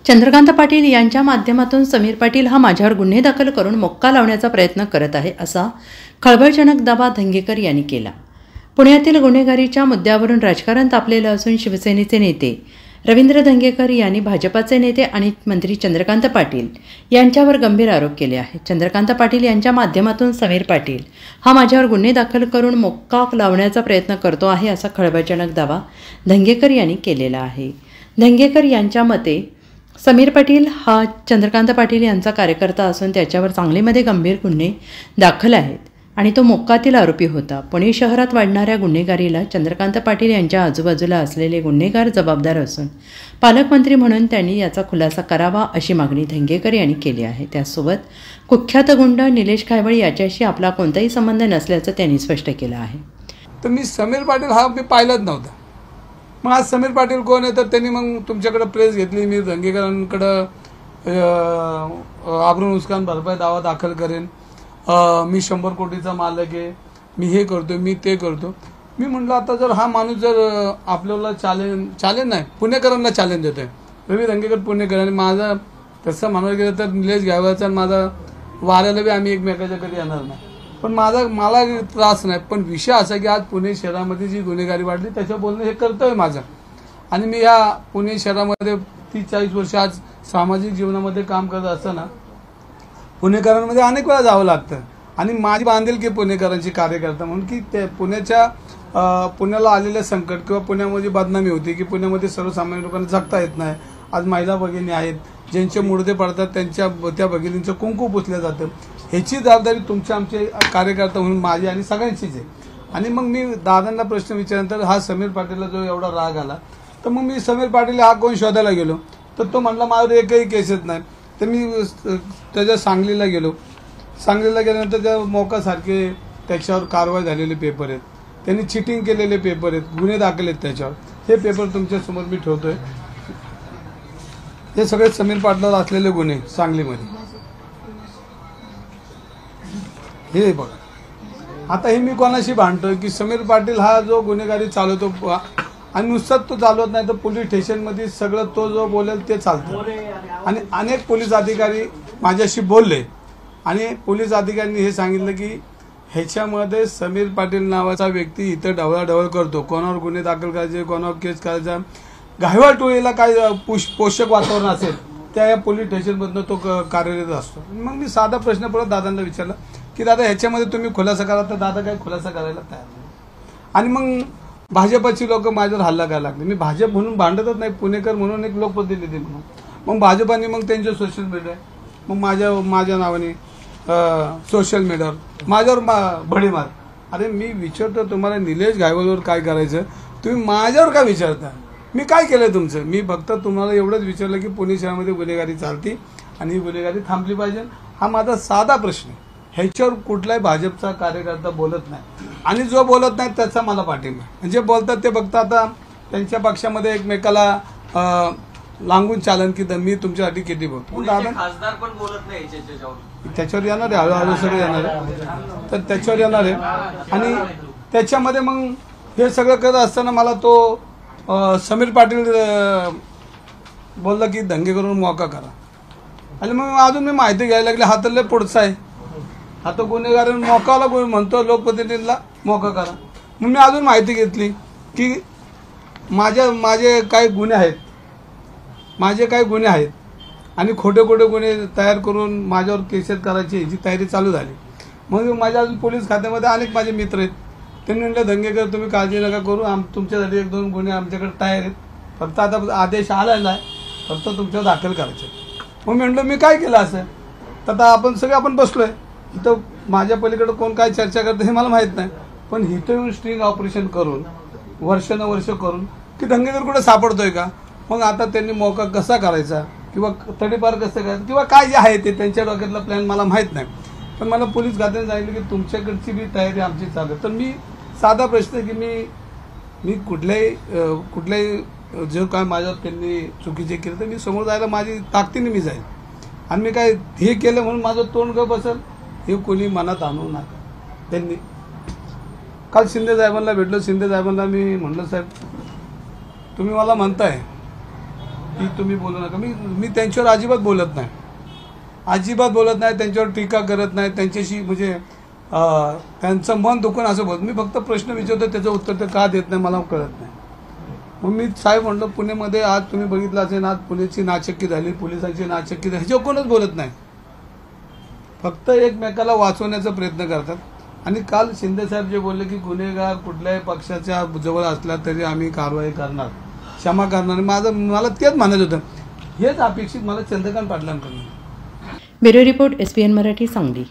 चंद्रकांत पाटील यांच्या माध्यमातून समीर पाटील हा माझ्यावर गुन्हे दाखल करून मोक्का लावण्याचा प्रयत्न करत आहे असा खळबळजनक दावा धंगेकर यांनी केला। पुण्यातील गुन्हेगारीच्या मुद्द्यावरून राजकारण तापलेलं असून शिवसेनेचे नेते रवींद्र धंगेकर यांनी भाजपाचे नेते आणि मंत्री चंद्रकांत पाटील यांच्यावर गंभीर आरोप केले आहेत। चंद्रकांत पाटील यांच्या माध्यमातून समीर पाटील हा माझ्यावर गुन्हे दाखल करून मोक्का लावण्याचा प्रयत्न करतो आहे असा खळबळजनक दावा धंगेकर यांनी केलेला आहे। धंगेकर यांच्या मते समीर पाटील हा चंद्रकांत पाटील यांचा कार्यकर्ता असून त्याच्यावर सांगलीमध्ये गंभीर गुन्हे दाखल आहेत आणि तो मोक्कातील आरोपी होता। पुणे शहरात वाढणाऱ्या गुन्हेगारीला चंद्रकांत पाटील यांच्या आजूबाजूला असलेले गुन्हेगार जबाबदार असून पालकमंत्री म्हणून त्यांनी याचा खुलासा करावा अशी मागणी धंगेकर यांनी केली आहे। त्यासोबत कुख्यात गुंड निलेश कायवळ याच्याशी आपला कोणताही संबंध नसल्याचं त्यांनी स्पष्ट केलं आहे। तर मी समीर पाटील हा मी पाहिलाच नव्हता। मग आज समीर पाटील कोण आहे तर त्यांनी मग तुमच्याकडे प्रेस घेतली, मी धंगेकरांकडं आबरू नुकसान भरपाई दावा दाखल करेन, मी 100 कोटीचा मालक आहे, मी हे करतो, मी ते करतो। मी म्हटलं आता जर हा माणूस जर आपल्याला चॅलेंज नाही पुणेकरांना चॅलेंज देतोय, रवी धंगेकर पुणेकर आणि माझा तसं म्हणायला गेलं तर निलेश गायवाचा आणि माझा वाऱ्याला बी आम्ही एकमेकाच्या कधी येणार नाही, पण मला त्रास नाही। पण विषय असा की आज पुणे शहरामध्ये जी गुन्हेगारी वाढली त्याच्या बोलणं हे कर्तव्य माझं आणि मी या पुणे शहरामध्ये 30-40 वर्ष आज सामाजिक जीवनामध्ये काम करत असताना पुणेकरांमध्ये अनेक वेळा जावं लागतं आणि माझी बांधिलकी पुणेकरांची कार्यकर्ता म्हणून की ते पुण्याला आलेलं संकट किंवा पुण्यामध्ये बदनामी होती की पुण्यामध्ये सर्वसामान्य लोकांना जगता येत नाही। आज महिला भगिनी आहेत ज्यांचे मुर्दे पडतात त्या भगिनींचं कुंकू पुसलं जातं, ह्याची जबाबदारी तुमच्या आमचे कार्यकर्ता म्हणून माझी आणि सगळ्यांचीच आहे। आणि मग मी दादांना प्रश्न विचारल्यानंतर हा समीर पाटीलला जो एवढा राग आला तर मग मी समीर पाटील हा कोण शोधायला गेलो तर तो म्हणला माझ्यावर एकही केसेस नाही। तर मी त्याच्या सांगलीला गेल्यानंतर त्या मोकासारखे त्याच्यावर कारवाई झालेले पेपर आहेत, त्यांनी चिटिंग केलेले पेपर आहेत, गुन्हे दाखल आहेत त्याच्यावर, हे पेपर तुमच्यासमोर मी ठेवतोय। हे सगळे समीर पाटलावर असलेले गुन्हे सांगलीमध्ये हे बघा। आता हे मी कोणाशी भांडतोय की समीर पाटील हा जो गुन्हेगारी चालवतो आणि नुसताच तो चालवत नाही तर पोलीस स्टेशनमध्ये सगळं तो जो बोलेल ते चालतं आणि अनेक पोलीस अधिकारी माझ्याशी बोलले आणि पोलीस अधिकाऱ्यांनी हे सांगितलं की ह्याच्यामध्ये समीर पाटील नावाचा व्यक्ती इथं ढवळाढवळ करतो, कोणावर गुन्हे दाखल करायचे, कोणावर केस करायचा, गायवाळ टोळीला काय पोषक वातावरण असेल त्या या पोलीस स्टेशनमधनं तो कार्यरत असतो। मग मी साधा प्रश्न परत दादांना विचारला की दादा ह्याच्यामध्ये तुम्ही खुलासा करा, तर दादा काय खुलासा करायला तयार नाही। आणि मग भाजपची लोक माझ्यावर हल्ला करायला लागले। मी भाजप म्हणून भांडतच नाही, पुणेकर म्हणून एक लोकप्रतिनिधी म्हणून। मग भाजपाने मग त्यांचे सोशल मीडिया मग माझ्या नावाने सोशल मीडियावर माझ्यावर भडे मार। अरे मी विचारतो तुम्हाला निलेश गायवळवर काय करायचं, तुम्ही माझ्यावर काय विचारता? मी काय केलं तुमचं? मी फक्त तुम्हाला एवढंच विचारलं की पुणे शहरामध्ये गुन्हेगारी चालती आणि ही गुन्हेगारी थांबली पाहिजे, हा माझा साधा प्रश्न आहे। ह्याच्यावर कुठलाही भाजपचा कार्यकर्ता बोलत नाही आणि जो बोलत नाही त्याचा मला पाठिंबा। जे बोलतात ते फक्त आता त्यांच्या पक्षामध्ये एकमेकाला लागून चालन की मी तुमच्यासाठी किती बोलतो, खासदार पण बोलत नाही त्याच्यावर येणार आहे, हळूहळू सगळं येणार आहे, तर त्याच्यावर येणार आहे। आणि त्याच्यामध्ये मग हे सगळं करत असताना मला तो समीर पाटील बोलला की दंगे करून मोका करा आणि मग अजून मी माहिती घ्यायला लागली, हा तर लय पुढचा आहे, हा तो गुन्हेगार मोकाला म्हणतो लोकप्रतिनिधीला मोका करा। मग मी अजून माहिती घेतली की माझे काही गुन्हे आहेत आणि खोटे गुन्हे तयार करून माझ्यावर केसेस करायची ह्याची तयारी चालू झाली। मग माझ्या अजून पोलीस खात्यामध्ये अनेक माझे मित्र आहेत, त्यांनी म्हटलं धंगेकर तुम्ही काळजी नका करू, तुमच्यासाठी 1-2 गुन्हे आमच्याकडे तयार आहेत, फक्त आता आदेश आलेला आहे, फक्त तुमच्यावर दाखल करायचे। मग मी म्हटलं मी काय केलं असं, तर आता आपण बसलोय इथं, माझ्या पलीकडे कोण काय चर्चा करतं हे मला माहीत नाही, पण इथं येऊन स्ट्रिंग ऑपरेशन करून वर्ष करून की धंगेकर कुठे सापडतोय का, मग आता त्यांनी मोका कसा करायचा किंवा तडीपार कसं करायचं किंवा काय जे आहे ते त्यांच्या डोक्यातला प्लॅन मला माहीत नाही, पण मला पोलीस खात्याने सांगितलं की तुमच्याकडची बी तयारी आमची चालू आहे। तर मी साधा प्रश्न की मी कुठल्याही जो काय माझ्यावर त्यांनी चुकीचे केलं तर मी समोर जायला माझी ताकदीने मी जाईल आणि मी काय हे केलं म्हणून माझं तोंड गप बसेल हे कोणी मनात आणू नका। त्यांनी काल शिंदे साहेबांना भेटलो, शिंदे साहेबांना मी म्हणलं साहेब तुम्ही मला म्हणताय की तुम्ही बोलू नका. मी त्यांच्यावर अजिबात बोलत नाही, त्यांच्यावर टीका करत नाही, त्यांच्याशी म्हणजे त्यांचं मन दुखून असं बोलत. मी फक्त प्रश्न विचारतो, त्याचं उत्तर ते का देत नाही मला कळत नाही. मग मी साहेब म्हटलं, पुण्यामध्ये आज तुम्ही बघितलं असेल, आज पुण्याची नाचक्की झाली, पोलिसांची नाचक्की झाली, ह्याच्यावर कोणच बोलत नाही, फक्त एकमेकाला वाचवण्याचा प्रयत्न करतात. आणि काल शिंदे साहेब जे बोलले की गुन्हेगार कुठल्याही पक्षाच्या जवळ असला तरी आम्ही कारवाई करणार, क्षमा करणार, मला तेच म्हणायचं होतं. हेच अपेक्षित मला चंद्रकांत पाटलांकडून. Bureau report SBN Marathi, Sangli.